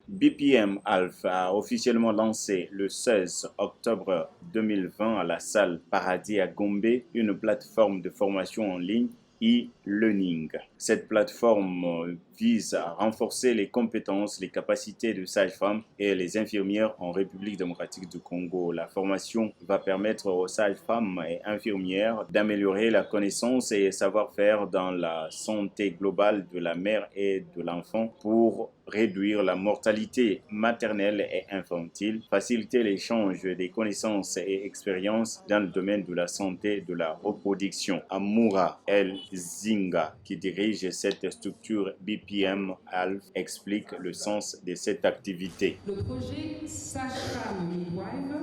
BPM Alpha a officiellement lancé le 16 octobre 2020 à la salle Paradis à Gombe une plateforme de formation en ligne e-learning. Cette plateforme vise à renforcer les compétences, les capacités de sages-femmes et les infirmières en République démocratique du Congo. La formation va permettre aux sages-femmes et infirmières d'améliorer la connaissance et savoir-faire dans la santé globale de la mère et de l'enfant pour réduire la mortalité maternelle et infantile, faciliter l'échange des connaissances et expériences dans le domaine de la santé et de la reproduction. Amoura El Zinga, qui dirige cette structure BPM Alpha, explique le sens de cette activité. Le projet Sage-Femme Midwife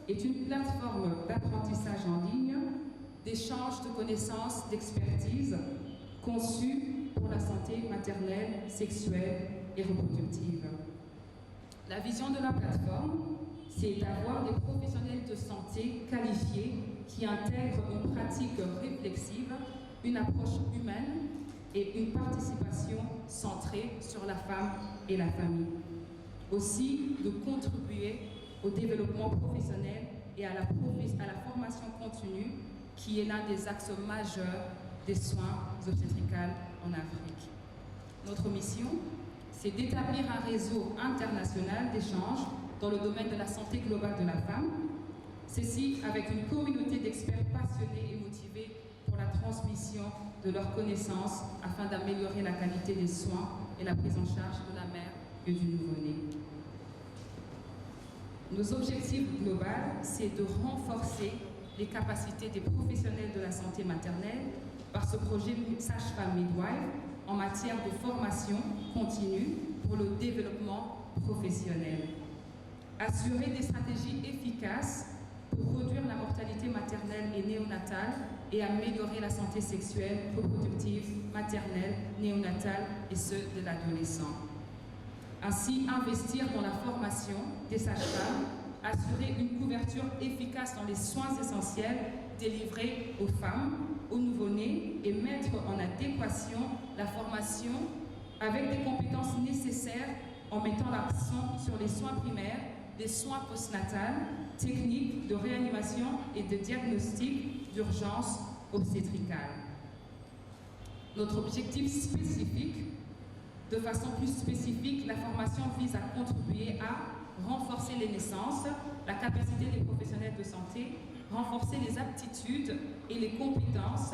est une plateforme d'apprentissage en ligne, d'échange de connaissances, d'expertise, conçue pour la santé maternelle, sexuelle et reproductive. La vision de la plateforme, c'est d'avoir des professionnels de santé qualifiés qui intègrent une pratique réflexive, une approche humaine et une participation centrée sur la femme et la famille. Aussi, de contribuer au développement professionnel et à la formation continue, qui est l'un des axes majeurs des soins obstétricaux en Afrique. Notre mission, c'est d'établir un réseau international d'échanges dans le domaine de la santé globale de la femme, ceci avec une communauté d'experts passionnés et motivés pour la transmission de leurs connaissances afin d'améliorer la qualité des soins et la prise en charge de la mère et du nouveau-né. Nos objectifs globaux, c'est de renforcer les capacités des professionnels de la santé maternelle par ce projet Sage-Femme Midwife en matière de formation continue pour le développement professionnel. Assurer des stratégies efficaces pour réduire la mortalité maternelle et néonatale et améliorer la santé sexuelle, reproductive, maternelle, néonatale et ceux de l'adolescent. Ainsi, investir dans la formation des sages-femmes, assurer une couverture efficace dans les soins essentiels délivrés aux femmes, aux nouveau-nés et mettre en adéquation la formation avec des compétences nécessaires en mettant l'accent sur les soins primaires, les soins postnatals, techniques de réanimation et de diagnostic d'urgence obstétricale. Notre objectif spécifique, de façon plus spécifique, la formation vise à contribuer à renforcer les naissances, la capacité des professionnels de santé, renforcer les aptitudes et les compétences,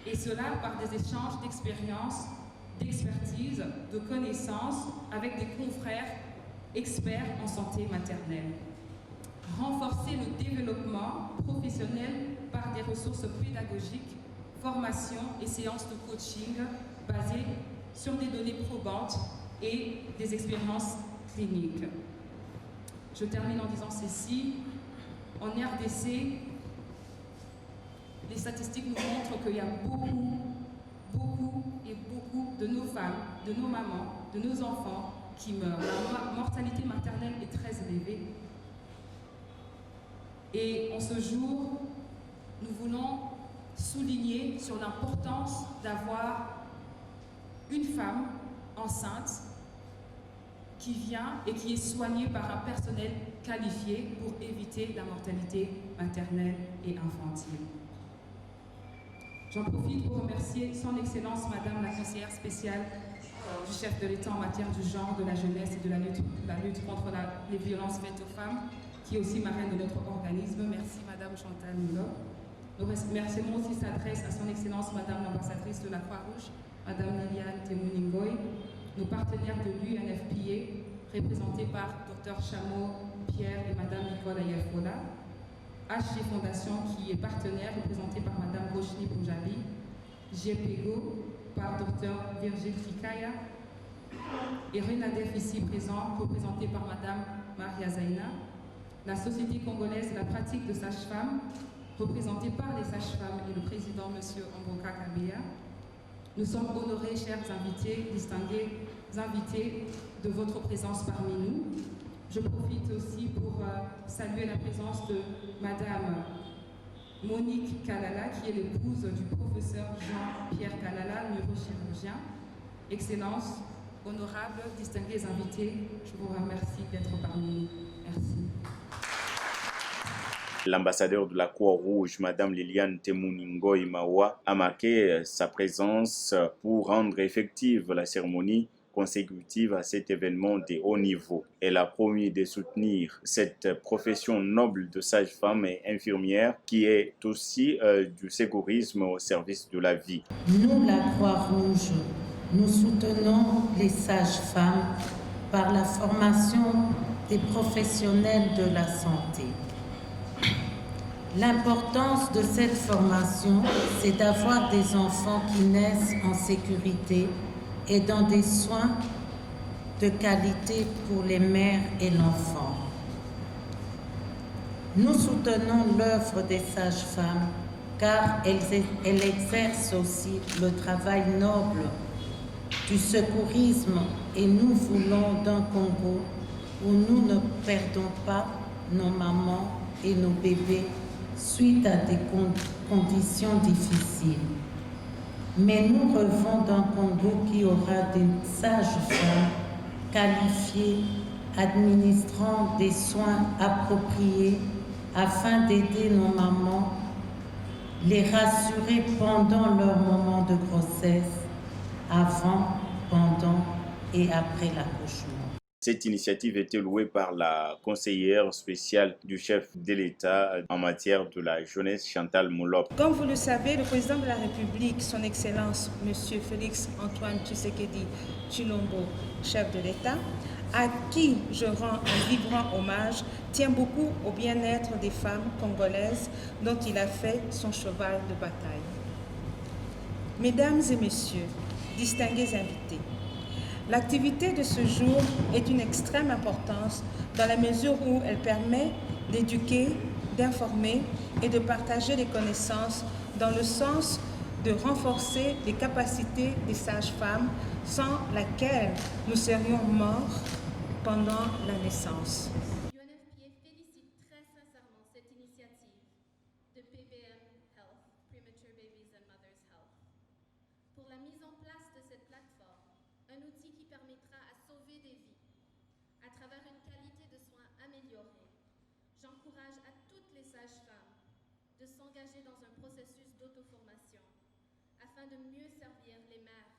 et cela par des échanges d'expériences, d'expertise, de connaissances avec des confrères experts en santé maternelle. Renforcer le développement professionnel par des ressources pédagogiques, formation et séances de coaching basées sur des données probantes et des expériences cliniques. Je termine en disant ceci. En RDC, les statistiques nous montrent qu'il y a beaucoup de nos femmes, de nos mamans, de nos enfants qui meurent. La mortalité maternelle est très élevée. Et en ce jour, nous voulons souligner sur l'importance d'avoir une femme enceinte qui vient et qui est soignée par un personnel qualifié pour éviter la mortalité maternelle et infantile. J'en profite pour remercier Son Excellence Madame la conseillère spéciale du chef de l'État en matière du genre, de la jeunesse et de la lutte contre les violences faites aux femmes, qui est aussi marraine de notre organisme. Merci Madame Chantal Moulin. Nos remerciements aussi s'adressent à Son Excellence Madame l'ambassadrice de la Croix-Rouge, Madame Liliane Temuningoy, nos partenaires de l'UNFPA, représentés par Dr Chameau Pierre et Madame Nicole Ayafola, HG Fondation qui est partenaire, représenté par Madame Roshni Punjabi, GPGO par Dr Virgile Fikaya, et Renadef ici présent, représenté par Madame Maria Zaina, la Société congolaise de la pratique de sage-femme, représentée par les sages-femmes et le président M. Amboka Kabea. Nous sommes honorés, chers invités, distingués invités, de votre présence parmi nous. Je profite aussi pour saluer la présence de Madame Monique Kalala, qui est l'épouse du professeur Jean-Pierre Kalala, neurochirurgien. Excellence, Honorables, distingués invités, je vous remercie d'être parmi nous. Merci. L'ambassadeur de la Croix-Rouge, Madame Liliane Temuningoy Mawa, a marqué sa présence pour rendre effective la cérémonie consécutive à cet événement de haut niveau. Elle a promis de soutenir cette profession noble de sage-femme et infirmière qui est aussi du secourisme au service de la vie. Nous, la Croix-Rouge, nous soutenons les sages-femmes par la formation des professionnels de la santé. L'importance de cette formation, c'est d'avoir des enfants qui naissent en sécurité et dans des soins de qualité pour les mères et l'enfant. Nous soutenons l'œuvre des sages-femmes car elles exercent aussi le travail noble du secourisme et nous voulons d'un Congo où nous ne perdons pas nos mamans et nos bébés suite à des conditions difficiles. Mais nous rêvons d'un Congo qui aura des sages-femmes qualifiées, administrant des soins appropriés afin d'aider nos mamans, les rassurer pendant leur moment de grossesse, avant, pendant et après l'accouchement. Cette initiative était louée par la conseillère spéciale du chef de l'État en matière de la jeunesse, Chantal Moulop. Comme vous le savez, le président de la République, son Excellence, M. Félix Antoine Tshisekedi Tshilombo, chef de l'État, à qui je rends un vibrant hommage, tient beaucoup au bien-être des femmes congolaises dont il a fait son cheval de bataille. Mesdames et messieurs, distingués invités, l'activité de ce jour est d'une extrême importance dans la mesure où elle permet d'éduquer, d'informer et de partager les connaissances dans le sens de renforcer les capacités des sages-femmes sans laquelle nous serions morts pendant la naissance. UNFPA félicite très sincèrement cette initiative de PBM Health, Premature Babies and Mothers Health, pour la mise en place de cette plateforme, un outil qui permettra à sauver des vies à travers une qualité de soins améliorée. J'encourage à toutes les sages-femmes de s'engager dans un processus d'auto-formation afin de mieux servir les mères